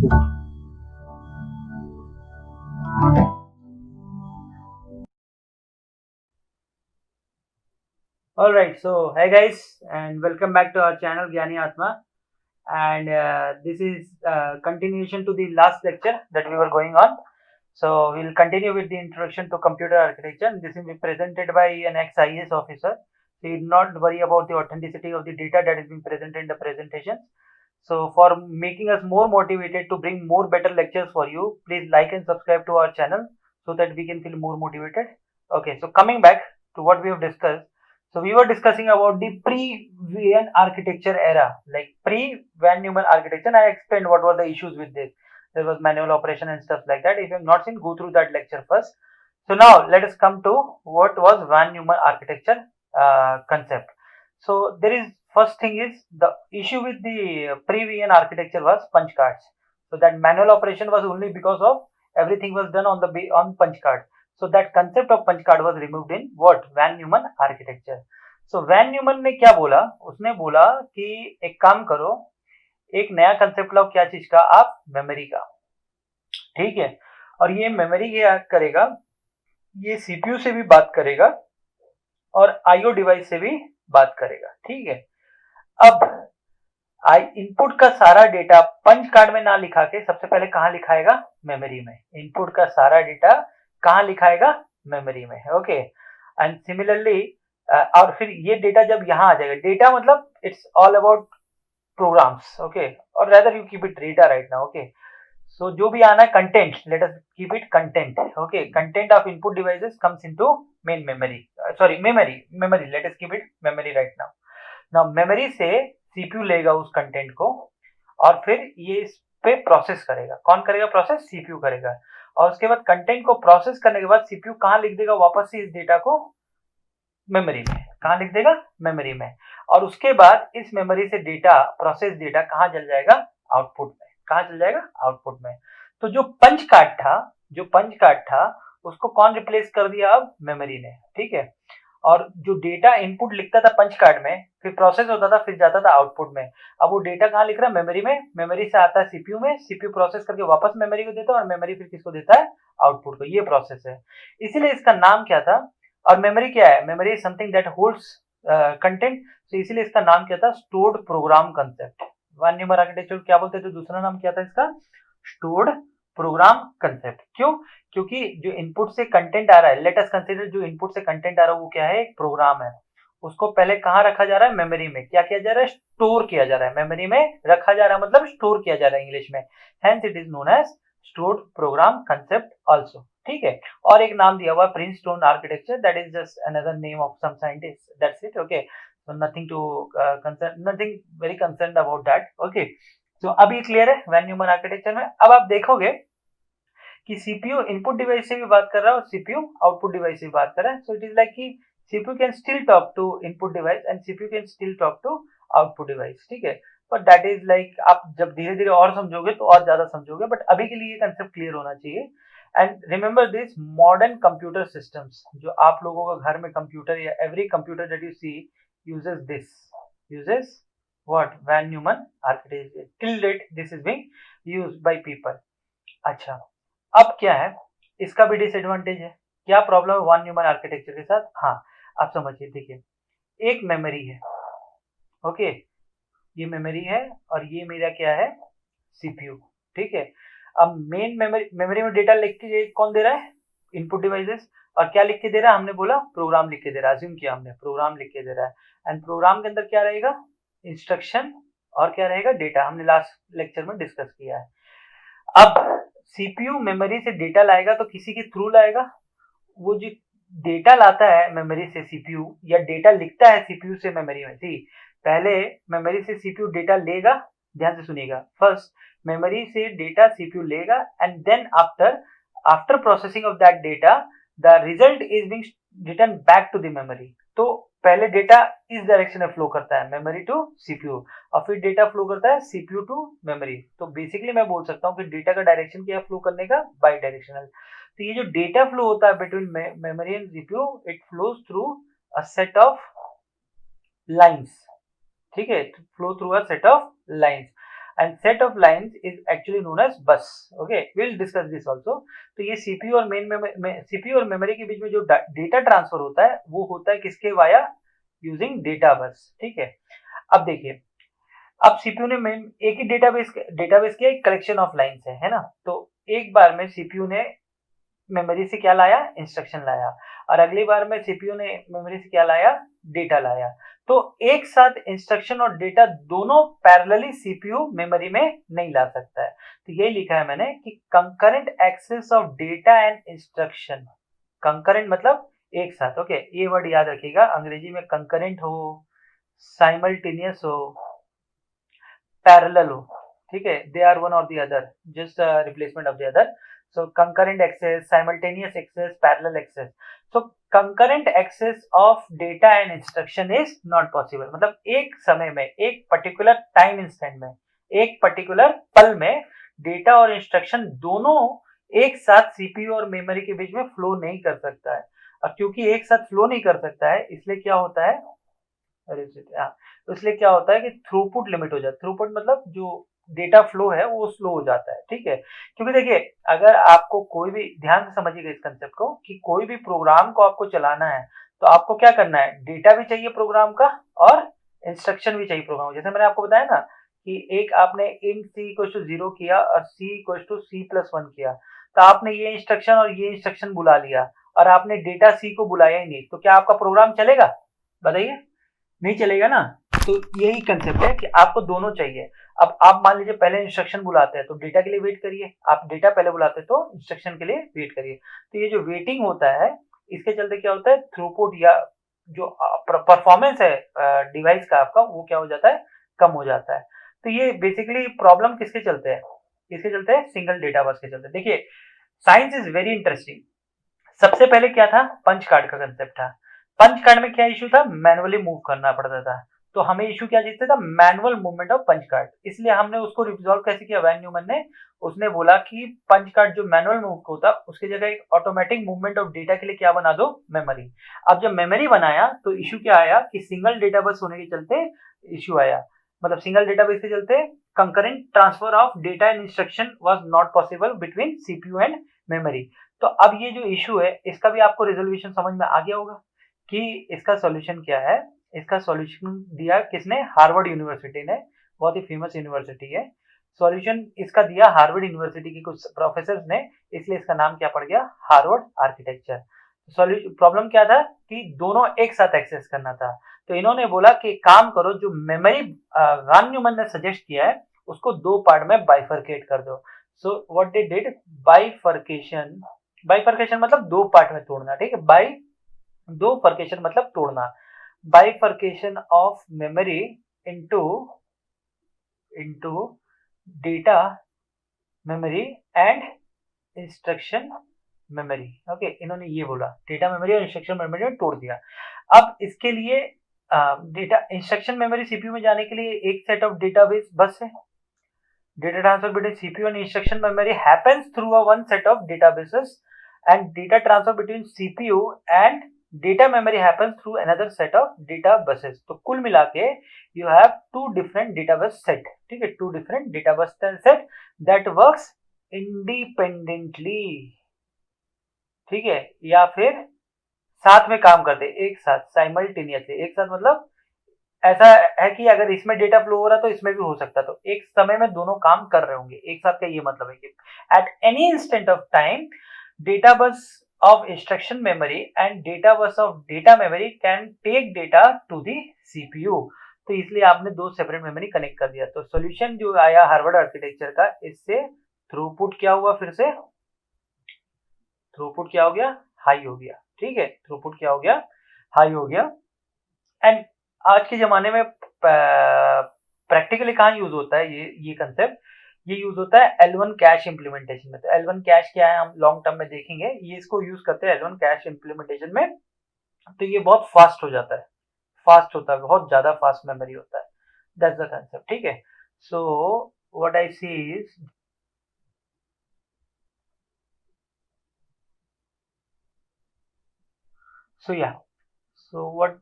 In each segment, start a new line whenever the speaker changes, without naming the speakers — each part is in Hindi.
Alright, so hey guys, and welcome back to our channel Gyani Atma. And this is continuation to the last lecture that we were going on. So we'll continue with the introduction to computer architecture. And this will be presented by an ex-IAS officer. So you not worry about the authenticity of the data that is being presented in the presentation. So for making us more motivated to bring more better lectures for you, please like and subscribe to our channel so that we can feel more motivated. Okay, so coming back to what we have discussed. So we were discussing about the pre-Van architecture era, like pre-Van Neumann architecture. And I explained what were the issues with this. There was manual operation and stuff like that. If you have not seen, go through that lecture first. So now let us come to what was Van Neumann architecture concept. So there is first thing is the issue with the pre-Van architecture was punch cards. So that manual operation was only because of everything was done on punch card. So that concept of punch card was removed in what Van Neumann architecture. So Van Neumann ने क्या बोला, उसने बोला कि एक काम करो, एक नया कंसेप्ट लाओ, क्या चीज का, आप मेमोरी का, ठीक है, और ये मेमोरी क्या करेगा, ये सीपीयू से भी बात करेगा और आईओ डिवाइस से भी बात करेगा, ठीक है। अब इनपुट का सारा डेटा पंच कार्ड में ना लिखा के सबसे पहले कहां लिखाएगा, मेमोरी में। इनपुट का सारा डेटा कहां लिखाएगा, मेमोरी में, ओके। एंड सिमिलरली और फिर ये डेटा जब यहां आ जाएगा, डेटा मतलब it's all about programs, okay, और rather you keep it data right now, okay. So जो भी आना है content, let us keep it content, okay. Content of input devices comes into main memory, sorry memory, let us keep it memory right now. Now memory से सीपीयू लेगा उस कंटेंट को और फिर ये इस पे प्रोसेस करेगा। कौन करेगा प्रोसेस, सीपीयू करेगा। और उसके बाद कंटेंट को प्रोसेस करने के बाद सीपीयू कहां लिख देगा वापस से इस डेटा को, मेमोरी में। कहां लिख देगा, मेमोरी में। और उसके बाद इस मेमोरी से डेटा, प्रोसेस डेटा कहां चल जाएगा, आउटपुट में। कहां चल जाएगा, आउटपुट में। तो जो पंच कार्ड था उसको कौन रिप्लेस कर दिया, अब मेमोरी ने, ठीक है। और जो डेटा इनपुट लिखता था पंच कार्ड में, फिर प्रोसेस होता था, फिर जाता था आउटपुट में। अब वो डेटा कहां लिख रहा है, मेमोरी में। मेमोरी से आता है सीपीयू में, सीपीयू प्रोसेस करके वापस मेमोरी को देता है और मेमोरी फिर किसको देता है, आउटपुट को। ये प्रोसेस है, इसीलिए इसका नाम क्या था। और मेमोरी क्या है, memory is something that holds content, तो इसीलिए इसका नाम क्या था, stored program concept. Von Neumann architecture क्या बोलते थे, दूसरा नाम क्या था इसका, स्टोर्ड प्रोग्राम कंसेप्ट। क्यों, क्योंकि जो इनपुट से कंटेंट आ रहा है, लेट अस कंसीडर जो इनपुट से कंटेंट आ रहा है वो क्या है, एक प्रोग्राम है। उसको पहले कहां रखा जा रहा है, मेमोरी में। क्या किया जा रहा है, स्टोर किया जा रहा है, मेमोरी में रखा जा रहा है, मतलब स्टोर किया जा रहा है इंग्लिश में। Hence it is known as stored program concept also, ठीक है। और एक नाम दिया हुआ Princeton architecture, that is just another name of some scientist, that's it, okay. So nothing to concern, nothing very concerned about that, okay. So अब ये क्लियर है वैन न्यूमन आर्किटेक्चर में। अब आप देखोगे कि सीपीयू इनपुट डिवाइस से भी बात कर रहा है और सीपीयू आउटपुट डिवाइस से भी बात कर रहा है। सो इट इज लाइक कि CPU can still talk to input device and CPU can still talk to output device, ठीक है। बट दैट इज लाइक, आप जब धीरे धीरे और समझोगे तो और ज्यादा समझोगे, बट अभी के लिए ये कंसेप्ट क्लियर होना चाहिए। And remember this, modern computer systems, जो आप लोगों का घर में कंप्यूटर या every computer that you see uses this, uses what, von Neumann architecture. Till date this is being used by people. अच्छा, अब क्या है, इसका भी डिसएडवांटेज है। क्या प्रॉब्लम है वन न्यूमन आर्किटेक्चर के साथ, हाँ आप समझिए। देखिए, एक मेमोरी है, ओके, ये मेमोरी है और ये मेरा क्या है, सीपीयू, ठीक है। अब मेन मेमोरी में डेटा लिख के कौन दे रहा है, इनपुट डिवाइसेस। और क्या लिख के दे रहा है, हमने बोला प्रोग्राम लिख के दे रहा है, अज्यूम किया हमने, प्रोग्राम लिख के दे रहा है। एंड प्रोग्राम के अंदर क्या रहेगा, इंस्ट्रक्शन, और क्या रहेगा, डेटा। हमने लास्ट लेक्चर में डिस्कस किया है। अब सीपीयू मेमोरी से डेटा लाएगा तो किसी के थ्रू लाएगा। वो जो डेटा लाता है मेमोरी से सीपीयू, या डेटा लिखता है सीपीयू से मेमोरी में, सी पहले मेमोरी से सीपीयू डेटा लेगा, ध्यान से सुनिएगा। फर्स्ट मेमोरी से डेटा सीपीयू लेगा and then after processing of that data the result is being return back to the memory. तो पहले डेटा इस डायरेक्शन में फ्लो करता है, मेमोरी टू सीपीयू, और फिर डेटा फ्लो करता है सीपीयू टू मेमोरी। तो बेसिकली मैं बोल सकता हूँ कि डेटा का डायरेक्शन क्या फ्लो करने का, बाई डायरेक्शनल। तो ये जो डेटा फ्लो होता है between memory and CPU, it flows through a set of lines, ठीक है, flow through a set of lines. and set of lines is actually known as bus. Okay, we'll discuss this also. तो ये सीपीयू और सीपीयू और मेमोरी के बीच में जो डेटा ट्रांसफर होता है वो होता है किसके वाया यूजिंग डेटा बस. ठीक है, अब देखिए, अब सीपीयू ने एक ही डेटाबेस के एक कलेक्शन ऑफ लाइंस है ना. तो एक बार में सीपीयू ने मेमोरी से क्या लाया, इंस्ट्रक्शन लाया, और अगली बार में सीपीयू ने मेमोरी से क्या लाया, डेटा लाया. तो एक साथ इंस्ट्रक्शन और डेटा दोनों पैरेलली सीपीयू मेमोरी में नहीं ला सकता है. तो यही लिखा है मैंने कि concurrent access of data and instruction. Concurrent मतलब एक साथ. ओके, ये वर्ड याद रखिएगा, अंग्रेजी में कंकरेंट हो, साइमल्टेनियस हो, पैरेलल हो. ठीक है, दे आर वन और the other, just replacement of the other. So concurrent access, simultaneous access, parallel access. So concurrent access of data and instruction is not possible. मतलब एक समय में, एक पर्टिकुलर टाइम इंस्टेंट में, एक पर्टिकुलर पल में डेटा और इंस्ट्रक्शन दोनों एक साथ सीपीयू और मेमोरी के बीच में फ्लो नहीं कर सकता है. और क्योंकि एक साथ फ्लो नहीं कर सकता है, इसलिए क्या होता है, तो इसलिए क्या होता है कि थ्रूपुट लिमिट हो जाता है. थ्रूपुट मतलब जो डेटा फ्लो है वो स्लो हो जाता है. ठीक है, क्योंकि देखिए, अगर आपको कोई भी, ध्यान से समझिएगा इस कंसेप्ट को, कि कोई भी प्रोग्राम को आपको चलाना है तो आपको क्या करना है, डेटा भी चाहिए प्रोग्राम का और इंस्ट्रक्शन भी चाहिए प्रोग्राम. जैसे मैंने आपको बताया ना कि एक आपने int c इक्वल टू 0 किया और c इक्वल टू c+1 किया, तो आपने ये इंस्ट्रक्शन और ये इंस्ट्रक्शन बुला लिया और आपने डेटा c को बुलाया ही नहीं, तो क्या आपका प्रोग्राम चलेगा, बताइए, नहीं चलेगा ना. तो यही कंसेप्ट है कि आपको दोनों चाहिए. अब आप मान लीजिए पहले इंस्ट्रक्शन बुलाते हैं तो डेटा के लिए वेट करिए, आप डेटा पहले बुलाते हैं तो इंस्ट्रक्शन के लिए वेट करिए. तो ये जो वेटिंग होता है, इसके चलते क्या होता है, थ्रूपुट या जो परफॉर्मेंस है डिवाइस का आपका, वो क्या हो जाता है, कम हो जाता है. तो ये बेसिकली प्रॉब्लम किसके चलते हैं, किसके चलते हैं, सिंगल डेटा बस के चलते. देखिए, साइंस इज वेरी इंटरेस्टिंग. सबसे पहले क्या था, पंच कार्ड का कंसेप्ट था. पंच कार्ड में क्या इश्यू था, मैनुअली मूव करना पड़ता था. तो हमें इशू क्या जीतता था, manual movement of punch card. इसलिए हमने उसको रिजॉल्व कैसे किया, वैन न्यूमन ने, उसने बोला कि पंच कार्ड जो मैनुअल मूव होता, उसकी जगह एक ऑटोमेटिक मूवमेंट ऑफ डेटा के लिए क्या बना दो, मेमोरी. अब जब मेमोरी बनाया तो इशू क्या आया कि सिंगल डेटा बस होने के चलते इशू आया. मतलब सिंगल डेटा बस के चलते concurrent transfer of data and instruction was not possible between CPU and memory. तो अब ये जो इशू है, इसका भी आपको रेजोल्यूशन समझ में आ गया होगा कि इसका सॉल्यूशन क्या है. इसका सॉल्यूशन दिया किसने, हार्वर्ड यूनिवर्सिटी ने, बहुत ही फेमस यूनिवर्सिटी है. सॉल्यूशन इसका दिया हार्वर्ड यूनिवर्सिटी के कुछ प्रोफेसर्स ने, इसलिए इसका नाम क्या पड़ गया, हार्वर्ड आर्किटेक्चर. प्रॉब्लम क्या था कि दोनों एक साथ एक्सेस करना था. तो इन्होंने बोला कि काम करो, जो मेमोरी वैन न्यूमन ने सजेस्ट किया है उसको दो पार्ट में बाइफरकेट कर दो. So what they did, bifurcation. Bifurcation मतलब दो पार्ट में तोड़ना. ठीक है, दो फर्केशन मतलब तोड़ना. Bifurcation of memory into data memory and instruction memory. Okay, इन्होंने ये बोला, डेटा मेमोरी और इंस्ट्रक्शन मेमोरी में तोड़ दिया. अब इसके लिए डेटा इंस्ट्रक्शन मेमोरी सीपीयू में जाने के लिए एक सेट ऑफ डेटाबेस बस है. Data transfer between CPU and instruction memory happens through a one set of databases, and data transfer between CPU and data memory happens through another set of data buses. तो कुल मिला के you have two different data bus set. ठीक है, two different data bus set that works independently. ठीक है, या फिर साथ में काम करते, एक साथ, साइमल्टेनियसली. एक साथ मतलब ऐसा है कि अगर इसमें डेटा फ्लो हो रहा तो इसमें भी हो सकता है, तो एक समय में दोनों काम कर रहे होंगे एक साथ. का ये मतलब है कि at any instant of time data bus of instruction memory and data bus of data memory can take data to the CPU. तो इसलिए आपने दो सेपरेट मेमोरी कनेक्ट कर दिया. तो सॉल्यूशन जो आया हार्वर्ड आर्किटेक्चर का, इससे थ्रूपुट क्या हुआ, फिर से थ्रूपुट क्या हो गया, हाई हो गया. ठीक है, थ्रूपुट क्या हो गया, हाई हो गया. एंड आज के जमाने में प्रैक्टिकली कहाँ यूज होता है ये कंसेप्ट, ये यूज होता है L1 कैश इंप्लीमेंटेशन में. तो L1 कैश क्या है, हम लॉन्ग टर्म में देखेंगे. ये इसको यूज करते हैं L1 कैश इंप्लीमेंटेशन में. तो ये बहुत फास्ट हो जाता है, फास्ट होता है, बहुत ज्यादा फास्ट मेमोरी होता है. That's the concept. ठीक है, so what I see is, so yeah, so what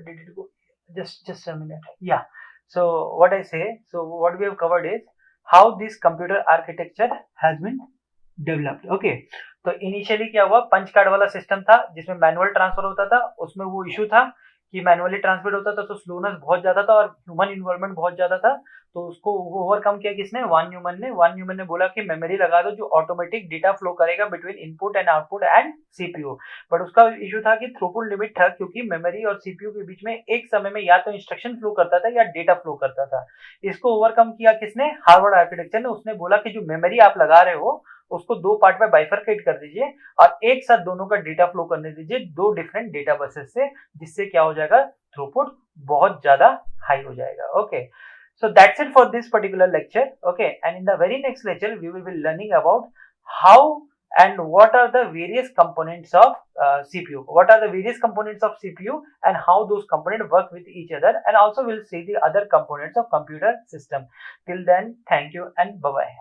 did it go, just a minute. Yeah, So what I say, so what we have covered is how this computer architecture has been developed. Okay, तो इनिशियली क्या हुआ, पंच कार्ड वाला सिस्टम था जिसमें मैनुअल ट्रांसफर होता था. उसमें वो इशू था कि मैनुअली ट्रांसफर होता था तो स्लोनेस बहुत ज्यादा था और ह्यूमन इन्वॉल्वमेंट बहुत ज्यादा था. तो उसको ओवरकम किया किसने, वान न्यूमन ने बोला कि मेमोरी लगा दो जो ऑटोमेटिक डेटा फ्लो करेगा between input and output and CPU. But उसका इशू था कि थ्रूपुट लिमिट था, क्योंकि मेमोरी और सीपीयू के बीच में एक समय में या तो इंस्ट्रक्शन फ्लो करता था या डेटा फ्लो करता था. इसको ओवरकम किया किसने, हार्वर्ड आर्किटेक्चर ने. उसने बोला कि जो मेमोरी आप लगा रहे हो उसको दो पार्ट में बाइफरकेट कर दीजिए और एक साथ दोनों का डेटा फ्लो करने दीजिए दो डिफरेंट डेटा बसेस से, जिससे क्या हो जाएगा, थ्रूपुट बहुत ज्यादा हाई हो जाएगा. Okay, so that's it for this particular lecture. Okay, and in the very next lecture we will be learning about how and what are the various components of CPU, what are the various components of CPU and how those components work with each other, and also we'll see the other components of computer system. Till then, thank you and bye bye.